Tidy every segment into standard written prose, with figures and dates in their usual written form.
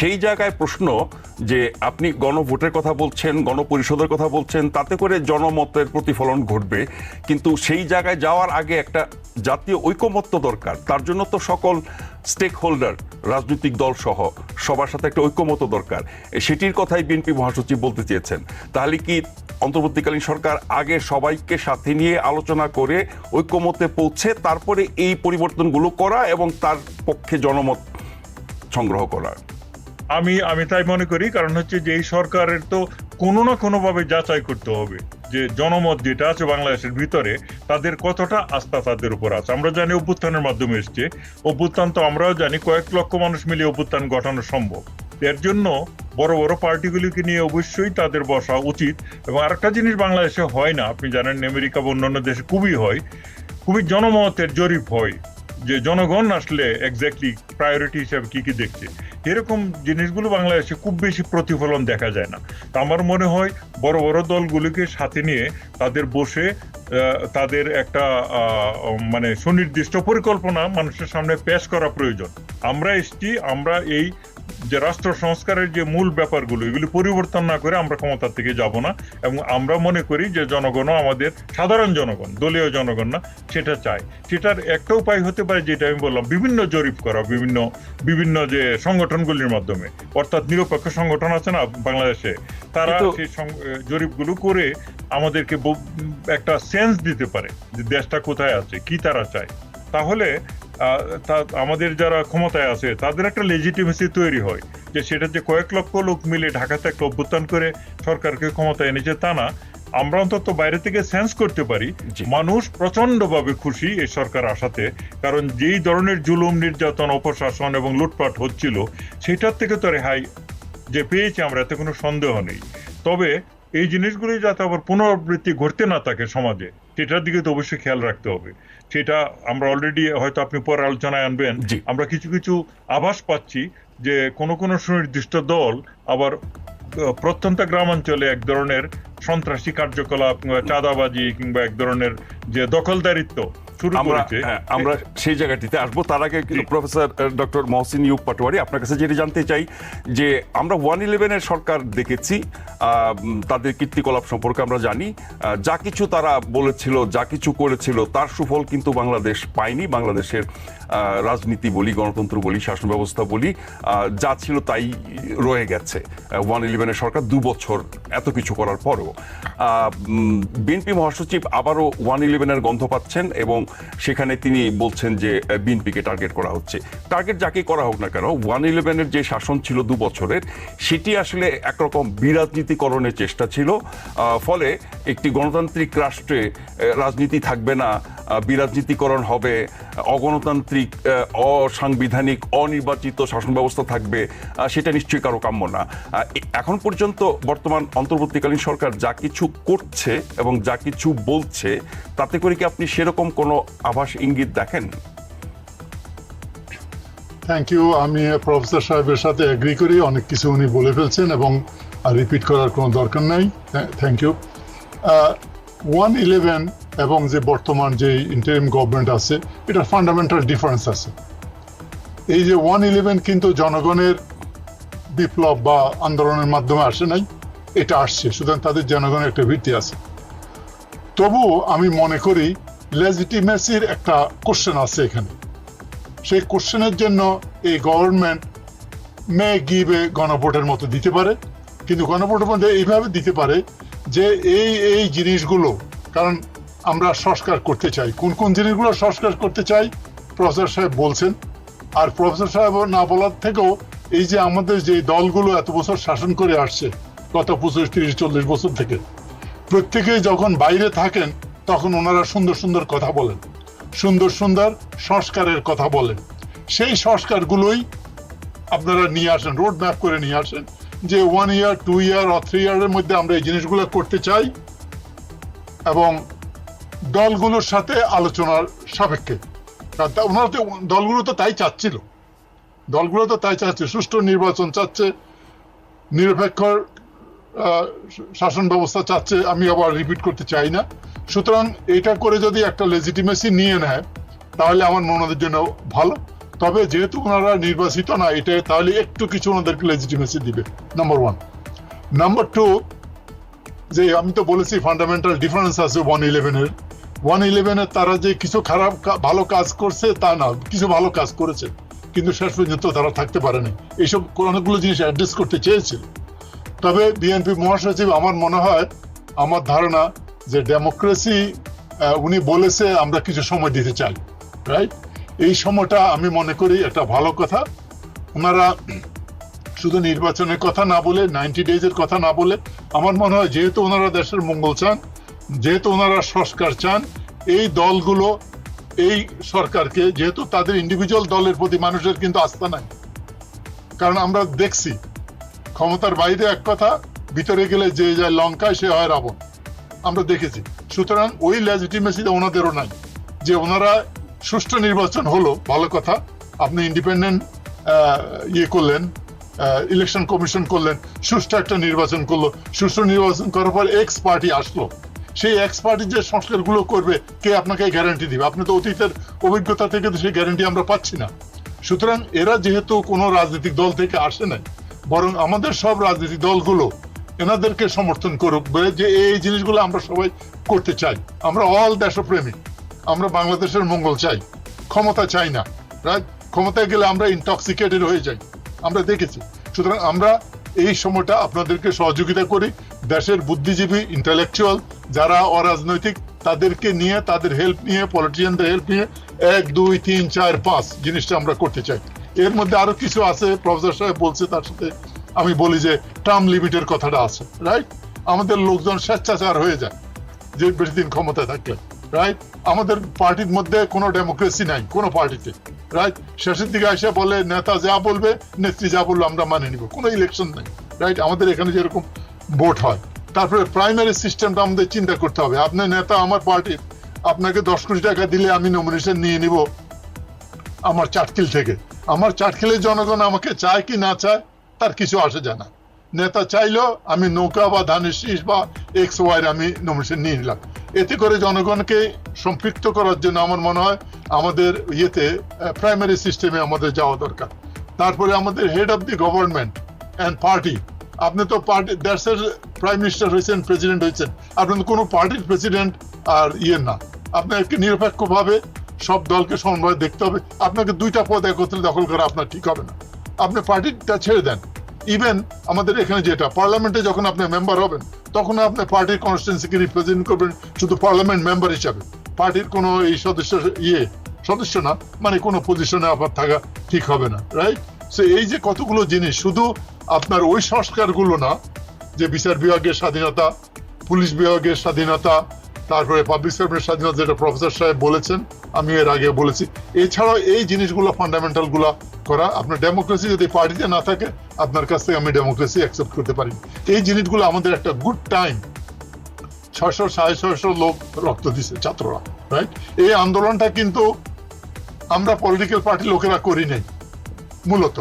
সেই জায়গায় প্রশ্ন যে আপনি গণভোটের কথা বলছেন, গণপরিষদের কথা বলছেন, তাতে করে জনমতের প্রতিফলন ঘটবে, কিন্তু সেই জায়গায় যাওয়ার আগে একটা জাতীয় ঐকমত্য দরকার। তার জন্য তো সকল স্টেক হোল্ডার, রাজনৈতিক দল সহ সবার সাথে একটা ঐকমত্য দরকার। সেটির কথাই বিএনপি মহাসচিব বলতে চেয়েছেন। তাহলে কি অন্তর্বর্তীকালীন সরকার আগে সবাইকে সাথে নিয়ে আলোচনা করে ঐকমত্যে পৌঁছে তারপরে এই পরিবর্তনগুলো করা এবং তার পক্ষে জনমত সংগ্রহ করা? আমি তাই মনে করি, কারণ হচ্ছে যে এই সরকারের তো কোনো না কোনোভাবে যাচাই করতে হবে যে জনমত যেটা আছে বাংলাদেশের ভিতরে তাদের কতটা আস্থা তাদের উপর আছে। আমরা জানি অভ্যুত্থানের মাধ্যমে এসছে, অভ্যুত্থান তো আমরাও জানি কয়েক লক্ষ মানুষ মিলিয়ে অভ্যুত্থান ঘটানো সম্ভব। এর জন্য বড় বড় পার্টিগুলিকে নিয়ে অবশ্যই তাদের বসা উচিত। এবং আরেকটা জিনিস বাংলাদেশে হয় না, আপনি জানেন আমেরিকা বা অন্যান্য দেশে খুবই হয়, খুবই জনমতের জরিপ হয় যে জনগণ আসলে এক্স্যাক্টলি প্রায়োরিটি হিসাবে কি কি দেখছে। এরকম জিনিসগুলো বাংলাদেশে খুব বেশি প্রতিফলন দেখা যায় না। তা আমার মনে হয় বড় বড় দলগুলোকে সাথে নিয়ে তাদের বসে তাদের একটা মানে সুনির্দিষ্ট পরিকল্পনা মানুষের সামনে পেশ করা প্রয়োজন। আমরা এসছি, আমরা এই যে রাষ্ট্র সংস্কারের যে মূল ব্যাপারগুলো এগুলি পরিবর্তন না করে আমরা ক্ষমতা থেকে যাব না। এবং আমরা মনে করি যে জনগণও আমাদের, সাধারণ জনগণ, দলীয় জনগণ না, সেটা চায়। সেটার একটা উপায় হতে পারে যেটা আমি বললাম, বিভিন্ন জরিপ করা, বিভিন্ন যে সংগঠনগুলির মাধ্যমে, অর্থাৎ নিরপেক্ষ সংগঠন আছে না বাংলাদেশে, তারা সেই জরিপগুলো করে আমাদেরকে একটা সেন্স দিতে পারে যে দেশটা কোথায় আছে, কি তারা চায়। তাহলে আমাদের যারা ক্ষমতায় আছে তাদের একটা লেজিটিমেসি তৈরি হয় যে সেটা যে কয়েক লক্ষ লোক মিলে ঢাকাতে একটা অভ্যুত্থান করে সরকারকে ক্ষমতায় এনেছে তা না। আমরা অন্তত বাইরে থেকে সেন্স করতে পারি মানুষ প্রচন্ডভাবে খুশি এই সরকার আসাতে, কারণ যেই ধরনের জুলুম, নির্যাতন, অপশাসন এবং লুটপাট হচ্ছিল সেটার থেকে তো রেহাই যে পেয়েছি আমরা, এতে কোনো সন্দেহ নেই। তবে এই জিনিসগুলি যাতে আবার পুনরাবৃত্তি ঘটতে না থাকে সমাজে, সেটার দিকে তো অবশ্যই খেয়াল রাখতে হবে। সেটা আমরা অলরেডি, হয়তো আপনি পরে আলোচনায় আনবেন, আমরা কিছু কিছু আভাস পাচ্ছি যে কোনো সুনির্দিষ্ট দল আবার প্রত্যন্ত গ্রামাঞ্চলে এক ধরনের সন্ত্রাসী কার্যকলাপ, চাঁদাবাজি কিংবা এক ধরনের যে দখলদারিত্ব শুরু করেছে। আমরা সেই জায়গাটিতে আসবো। তার আগে কিন্তু প্রফেসর ডক্টর মহসিন ইউব পাটোয়ারি, আপনার কাছে যেটা জানতে চাই যে আমরা 111-এর সরকার দেখেছি, তাদের কীর্তিকলাপ সম্পর্কে আমরা জানি, যা কিছু তারা বলেছিল, যা কিছু করেছিল তার সুফল কিন্তু বাংলাদেশ পায়নি। বাংলাদেশের রাজনীতি বলি, গণতন্ত্র বলি, শাসন ব্যবস্থা বলি, যা ছিল তাই রয়ে গেছে। 111-এর সরকার 2 বছর এত কিছু করার পরেও বিএনপি মহাসচিব আবারও 111-এর গন্ধ পাচ্ছেন এবং সেখানে তিনি বলছেন যে বিএনপিকে টার্গেট করা হচ্ছে। টার্গেট যাকে করা হোক না কেন, 111-এর যে শাসন ছিল 2 বছরের, সেটি আসলে একরকম বিরাজনীতিকরণের চেষ্টা ছিল। ফলে একটি গণতান্ত্রিক রাষ্ট্রে রাজনীতি থাকবে না, বিরাজনীতিকরণ হবে, অগণতান্ত্রিক, অসাংবিধানিক, অনির্বাচিত শাসন ব্যবস্থা থাকবে, সেটা নিশ্চয়ই কারো কাম্য না। এখন পর্যন্ত বর্তমান অন্তর্বর্তীকালীন সরকার যা কিছু করছে এবং যা কিছু বলছে, তাতে করে কি আপনি সেরকম কোনো আভাস ইঙ্গিত দেখেন? Thank you. আমি প্রফেসর সাহেবের সাথে এগ্রি করি, অনেক কিছু উনি বলে ফেলছেন এবং রিপিট করার কোনো দরকার নাই। Thank you. 111 এবং যে বর্তমান যে ইন্টারিম গভর্নমেন্ট আছে, এটা ফান্ডামেন্টাল ডিফারেন্স আছে। এই যে 111 কিন্তু জনগণের বিপ্লব বা আন্দোলনের মাধ্যমে আসে নাই, এটা আসছে, সুতরাং তাদের জনগণের একটা ভিত্তি আছে। তবু আমি মনে করি লেজিটিমেসির একটা কোশ্চেন আছে এখানে। সেই কোশ্চেনের জন্য এই গভর্নমেন্ট মে গিভ এ গণভোটের মতো দিতে পারে, কিন্তু গণভোটের মধ্যে এইভাবে দিতে পারে যে এই জিনিসগুলো, কারণ আমরা সংস্কার করতে চাই, কোন কোন জিনিসগুলো সংস্কার করতে চাই প্রফেসর সাহেব বলছেন। আর প্রফেসর সাহেব না বলার থেকেও এই যে আমাদের যে দলগুলো এত বছর শাসন করে আসছে, গত 25, 30, 40 বছর থেকে, প্রত্যেকেই যখন বাইরে থাকেন তখন ওনারা সুন্দর সুন্দর কথা বলেন, সুন্দর সুন্দর সংস্কারের কথা বলেন। সেই সংস্কারগুলোই আপনারা নিয়ে আসেন, রোড ম্যাপ করে নিয়ে আসেন যে 1 year, 2 year or 3 year-এর মধ্যে আমরা এই জিনিসগুলো করতে চাই এবং দলগুলোর সাথে আলোচনার সাপেক্ষে। ওনারা তো, দলগুলো তো তাই চাচ্ছিল, সুষ্ঠু নির্বাচন চাচ্ছে, নিরপেক্ষ শাসন ব্যবস্থা চাচ্ছে, আমি আবার রিপিট করতে চাই না। সুতরাং এটা করে যদি একটা লেজিটিমেসি নিয়ে নেয় তাহলে আমার মনে হয় জন্য ভালো। তবে যেহেতু ওনারা নির্বাচিত না, এটা তাহলে একটু কিছু ওনাদেরকে লেজিটিমেসি দিবে, নাম্বার 1। নাম্বার 2, যে আমি তো বলেছি ফান্ডামেন্টাল ডিফারেন্স আছে 111-এর তারা যে কিছু ভালো কাজ করছে তা না, কিছু ভালো কাজ করেছে, কিন্তু শেষ পর্যন্ত তারা থাকতে পারেনি। এইসব অনেকগুলো জিনিস অ্যাড্রেস করতে চেয়েছিল। তবে বিএনপি মহাসচিব, আমার মনে হয়, আমার ধারণা যে ডেমোক্রেসি উনি বলেছে আমরা কিছু সময় দিতে চাই, রাইট? এই সময়টা আমি মনে করি একটা ভালো কথা। ওনারা শুধু নির্বাচনের কথা না বলে, 90 ডেজের কথা না বলে, আমার মনে হয় যেহেতু ওনারা দেশের মঙ্গল চান, যেহেতু ওনারা সংস্কার চান, এই দলগুলো এই সরকারকে, যেহেতু তাদের ইন্ডিভিজুয়াল দলের প্রতি মানুষের কিন্তু আস্থা নাই, কারণ আমরা দেখছি ক্ষমতার বাইরে এক কথা, ভিতরে গেলে যে যায় লঙ্কায় সে হয় রাবণ, আমরা দেখেছি। সুতরাং ওই লেজিটিমেসি ওনাদেরও নাই যে ওনারা সুষ্ঠু নির্বাচন হলো, ভালো কথা, আপনি ইন্ডিপেন্ডেন্ট করলেন, ইলেকশন কমিশন করলেন, সুষ্ঠু একটা নির্বাচন করলো, সুষ্ঠু নির্বাচন করার পর এক্স পার্টি আসলো, সেই এক্স পার্টি যে সংস্কারগুলো করবে কে আপনাকে গ্যারান্টি দিবে? আপনি তো অতীতের অভিজ্ঞতা থেকে তো সেই গ্যারান্টি আমরা পাচ্ছি না। সুতরাং এরা যেহেতু কোনো রাজনৈতিক দল থেকে আসে নাই, বরং আমাদের সব রাজনৈতিক দলগুলো এনাদেরকে সমর্থন করুক, যে এই জিনিসগুলো আমরা সবাই করতে চাই, আমরা অল দেশপ্রেমিক, আমরা বাংলাদেশের মঙ্গল চাই, ক্ষমতা চাই না, রাইট? ক্ষমতায় গেলে আমরা ইনটক্সিকেটেড হয়ে যাই, আমরা দেখেছি। সুতরাং আমরা এই সময়টা আপনাদেরকে সহযোগিতা করি, দেশের বুদ্ধিজীবী ইন্টেলেকচুয়াল যারা অরাজনৈতিক তাদেরকে নিয়ে, তাদের হেল্প নিয়ে, পলিটিশিয়ানদের হেল্প নিয়ে 1, 2, 3, 4, 5 জিনিসটা আমরা করতে চাই। এর মধ্যে আরো কিছু আছে, প্রফেসর সাহেব বলছে, তার সাথে আমি বলি যে টার্ম লিমিটের কথাটা আছে, রাইট? আমাদের লোকজন স্বেচ্ছাচার হয়ে যায় যে বেশি দিন ক্ষমতায় থাকলে, রাইট? আমাদের পার্টির মধ্যে কোনো ডেমোক্রেসি নাই কোনো পার্টিতে, রাইট? শেষের দিকে এসে বলে নেতা যা বলবে, নেত্রী যা বললো আমরা মানে নিব, কোনো ইলেকশন নাই, রাইট? আমাদের এখানে যেরকম ভোট হয়। তারপরে প্রাইমারি সিস্টেমটা আমাদের চিন্তা করতে হবে। আপনার নেতা আমার পার্টির, আপনাকে 10 কোটি টাকা দিলে আমি নমিনেশন নিয়ে নিব আমার চাটকিল থেকে। আমার চাটকিলের জনগণ আমাকে চায় কি না চায় তার কিছু আসে যায় না। নেতা চাইলো আমি নৌকা বা ধানের শীষ বা XY আমি নমিনেশন নিয়ে নিলাম। এতে করে জনগণকে সম্পৃক্ত করার জন্য আমার মনে হয় আমাদের প্রাইমারি সিস্টেমে আমাদের যাওয়া দরকার। তারপরে আমাদের head of the government and party, আপনি তো পার্টি দেশের প্রাইম মিনিস্টার হয়েছেন, প্রেসিডেন্ট হয়েছেন, আপনি তো কোনো পার্টির প্রেসিডেন্ট আর না, আপনাকে নিরপেক্ষভাবে সব দলকে সমন্বয় দেখতে হবে। আপনাকে 2টা পদ একত্রে দখল করা আপনার ঠিক হবে না, আপনি পার্টিটা ছেড়ে দেন। ইভেন আমাদের এখানে যেটা পার্লামেন্টে যখন আপনি মেম্বার হবেন, তখন আপনি পার্টির কনস্টিটুয়েন্সিকে রিপ্রেজেন্ট করবেন শুধু পার্লামেন্ট মেম্বার হিসাবে, পার্টির কোনো এই সদস্য না, মানে কোনো পজিশনে আপনার থাকা ঠিক হবে না, রাইট? সো এই যে কতগুলো জিনিস, শুধু আপনার ওই সংস্কারগুলো না, যে বিচার বিভাগের স্বাধীনতা, পুলিশ বিভাগের স্বাধীনতা, তারপরে পাবলিক সার্ভিসের স্বাধীনতা, যেটা প্রফেসর সাহেব বলেছেন, আমি এর আগে বলেছি। এছাড়াও এই জিনিসগুলো ফান্ডামেন্টাল গুলা করা, আপনার ডেমোক্রেসি যদি পার্টিতে না থাকে, আপনার কাছ থেকে আমি ডেমোক্রেসি অ্যাকসেপ্ট করতে পারি। এই জিনিসগুলো আমাদের একটা গুড টাইম, 600-650 লোক রক্ত দিছে ছাত্ররা, রাইট? এই আন্দোলনটা কিন্তু আমরা পলিটিক্যাল পার্টির লোকেরা করি নাই, মূলত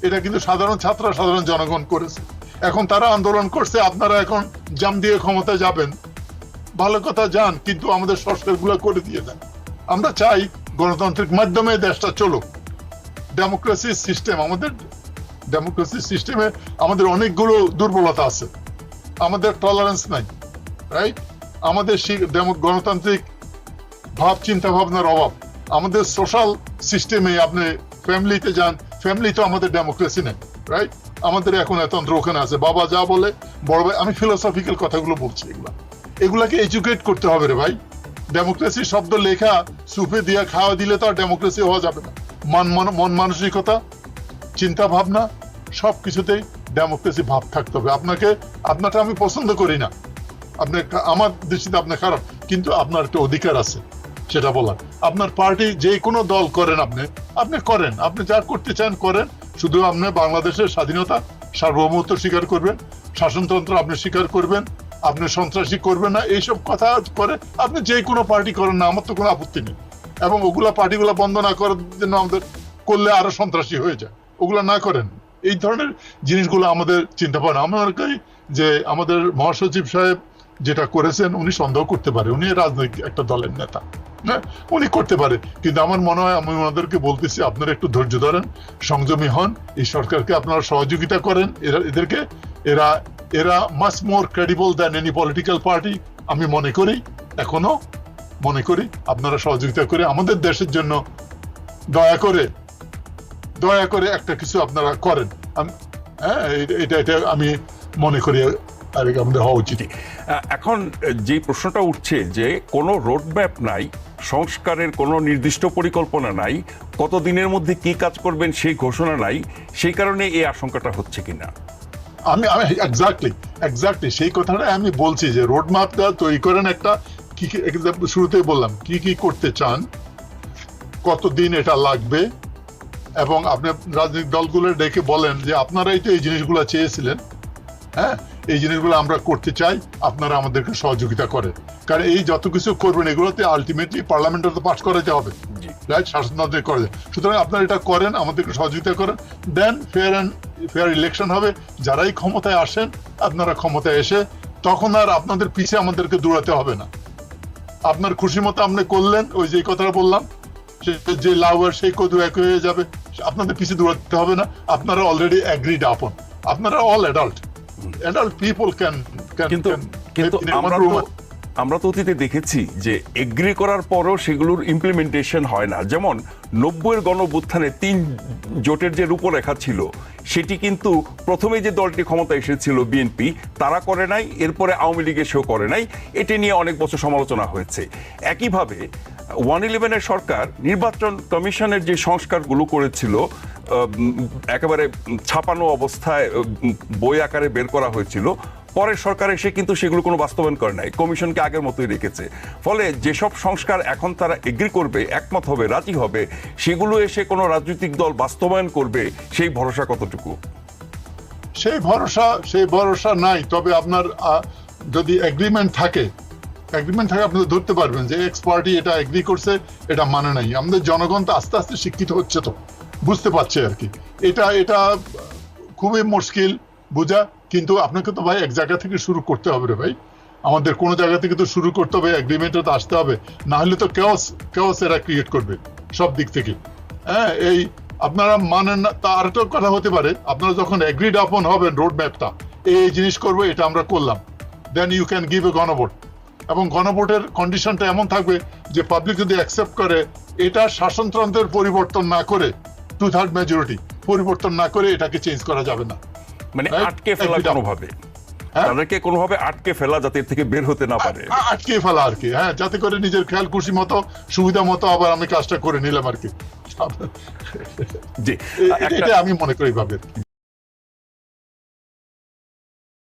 এটা কিন্তু সাধারণ ছাত্ররা, সাধারণ জনগণ করেছে। এখন তারা আন্দোলন করছে, আপনারা এখন জাম দিয়ে ক্ষমতায় যাবেন, ভালো কথা যান, কিন্তু আমাদের সংস্কারগুলো করে দিয়ে দেন। আমরা চাই গণতান্ত্রিক মাধ্যমে দেশটা চলুক। ডেমোক্রেসি সিস্টেমে আমাদের অনেকগুলো দুর্বলতা আছে, আমাদের টলারেন্স নাই, রাইট? আমাদের গণতান্ত্রিক চিন্তা ভাবনার অভাব, আমাদের সোশ্যাল সিস্টেমে, আপনি ফ্যামিলিতে যান, ফ্যামিলি তো আমাদের ডেমোক্রেসি নেই, রাইট? আমাদের এখন এতন্ত্র ওখানে আছে, বাবা যা বলে বড় ভাই, আমি ফিলোসফিক্যাল কথাগুলো বলছি, এগুলাকে এডুকেট করতে হবে রে ভাই। ডেমোক্রেসি শব্দ লেখা সুপে দিয়ে খাওয়া দিলে তো আর ডেমোক্রেসি হওয়া যাবে না। মন মানসিকতা, চিন্তা ভাবনা, সবকিছুতেই ডেমোক্রেসি ভাব থাকতে হবে। আপনারটা আমি পছন্দ করি না, আমার দৃষ্টিতে আপনি খারাপ, কিন্তু আপনার একটা অধিকার আছে সেটা বলার। আপনার পার্টি যে কোনো দল করেন, আপনি করেন, আপনি যা করতে চান করেন, শুধু আপনি বাংলাদেশের স্বাধীনতা, সার্বভৌমত্ব স্বীকার করবেন, শাসনতন্ত্র আপনি স্বীকার করবেন, আপনি সন্ত্রাসী করবেন না, এইসব কথা করে আপনি যে কোনো পার্টি করেন না, আমার তো কোনো আপত্তি নেই। এবং ওগুলা পার্টিগুলা বন্ধ না করার জন্য আমাদের করলে আরো সন্ত্রাসী হয়ে যায়, ওগুলা না করেন। এই ধরনের জিনিসগুলো আমাদের চিন্তা ভাবনা। আমি মনে করি যে আমাদের মহাসচিব সাহেব যেটা করেছেন, উনি সন্দেহ করতে পারে, উনি রাজনৈতিক একটা দলের নেতা, হ্যাঁ, উনি করতে পারে, কিন্তু আমার মনে হয় আমি ওনাদেরকে বলতেছি আপনারা একটু ধৈর্য ধরেন, সংযমী হন, এই সরকারকে আপনারা সহযোগিতা করেন, এদেরকে এরা এরা much more credible than any political party আমি মনে করি, এখনো মনে করি। আপনারা সহযোগিতা করে আমাদের দেশের জন্য দয়া করে একটা কিছু আপনারা করেন। হ্যাঁ, এটা আমি মনে করি আর আমাদের হওয়া উচিত। এখন যে প্রশ্নটা উঠছে যে কোনো রোডম্যাপ নাই, সংস্কারের কোনো নির্দিষ্ট পরিকল্পনা নাই, কত দিনের মধ্যে কি কাজ করবেন সেই ঘোষণা নাই, সেই কারণে এই আশঙ্কাটা হচ্ছে কিনা? আমি এক্স্যাক্টলি সেই কথাটা আমি বলছি যে রোড ম্যাপটা তৈরি করেন একটা, কি শুরুতেই বললাম কি কি করতে চান, কতদিন এটা লাগবে, এবং আপনি রাজনৈতিক দলগুলো ডেকে বলেন যে আপনারাই তো এই জিনিসগুলো চেয়েছিলেন, হ্যাঁ এই জিনিসগুলো আমরা করতে চাই, আপনারা আমাদেরকে সহযোগিতা করেন। কারণ এই যত কিছু করবেন এগুলোতে আলটিমেটলি পার্লামেন্টে তো পাস করাতে হবে, রাইট, শাসনতন্ত্রে করে। সুতরাং আপনারা এটা করেন, আমাদেরকে সহযোগিতা করেন, দেন ফেয়ার ইলেকশন হবে, যারাই ক্ষমতায় আসেন আপনারা ক্ষমতায় এসে তখন আর আপনাদের পিছে আমাদেরকে দৌড়াতে হবে না। আপনার খুশি মতো আপনি করলেন, ওই যে কথাটা বললাম, যে লাউ আর সেই কদু এক হয়ে যাবে, আপনাদের পিছে দৌড়াতে হবে না। আপনারা অলরেডি অ্যাগ্রিড আপন, আপনারা অল অ্যাডাল্ট পিপল ক্যান। কিন্তু আমরা তো অতীতে দেখেছি যে এগ্রি করার পরও সেগুলোর ইমপ্লিমেন্টেশন হয় না। যেমন 90-এর গণঅভ্যুত্থানে 3 জোটের যে রূপরেখা ছিল সেটি কিন্তু প্রথমে যে দলটি ক্ষমতা এসেছিল বিএনপি, তারা করে নাই, এরপরে আওয়ামী লীগ এসেও করে নাই। এটি নিয়ে অনেক বছর সমালোচনা হয়েছে। একইভাবে 111-এর সরকার নির্বাচন কমিশনের যে সংস্কারগুলো করেছিল, একেবারে ছাপানো অবস্থায় বই আকারে বের করা হয়েছিল, পরের সরকার এসে কিন্তু সেগুলো কোনো বাস্তবায়ন করে নাই, কমিশনকে আগের মতোই রেখেছে। ফলে যেসব সংস্কার এখন তারা এগ্রি করবে, একমত হবে, রাজি হবে, সেগুলো এসে কোনো রাজনৈতিক দল বাস্তবায়ন করবে, সেই ভরসা কতটুকু? সেই ভরসা নাই। তবে আপনার যদি এগ্রিমেন্ট থাকে আপনি ধরতে পারবেন যে এক্স পার্টি এটা এগ্রি করছে, এটা মানে নাই। আমাদের জনগণ তো আস্তে আস্তে শিক্ষিত হচ্ছে, তো বুঝতে পারছে আর কি। এটা খুবই মুশকিল বোঝা, কিন্তু আপনাকে তো ভাই এক জায়গা থেকে শুরু করতে হবে রে ভাই। আমাদের কোনো জায়গা থেকে তো শুরু করতে হবে, এগ্রিমেন্টে তো আসতে হবে, না হলে তো কেওস এরা ক্রিয়েট করবে সব দিক থেকে। হ্যাঁ, এই আপনারা মানেন না, তা আর একটা কথা হতে পারে, আপনারা যখন এগ্রিড আপন হবেন রোড ম্যাপটা, এই জিনিস করবো, এটা আমরা করলাম, then you can give a গণভোট, এবং গণভোটের কন্ডিশনটা এমন থাকবে যে পাবলিক যদি অ্যাকসেপ্ট করে, এটা শাসনতন্ত্রের পরিবর্তন না করে, 2/3 মেজরিটি পরিবর্তন না করে এটাকে চেঞ্জ করা যাবে না। মানে আটকে ফেলা কোনোভাবে, তাদেরকে কোনোভাবে আটকে ফেলা, যাতে এর থেকে বের হতে না পারে, আটকে ফেলা আর কি। হ্যাঁ, যাতে করে নিজের খেয়াল খুশি মতো সুবিধা মতো আবার আমি কাজটা করে নিলাম আর কি। জি, এটা আমি মনে করি ভাবে।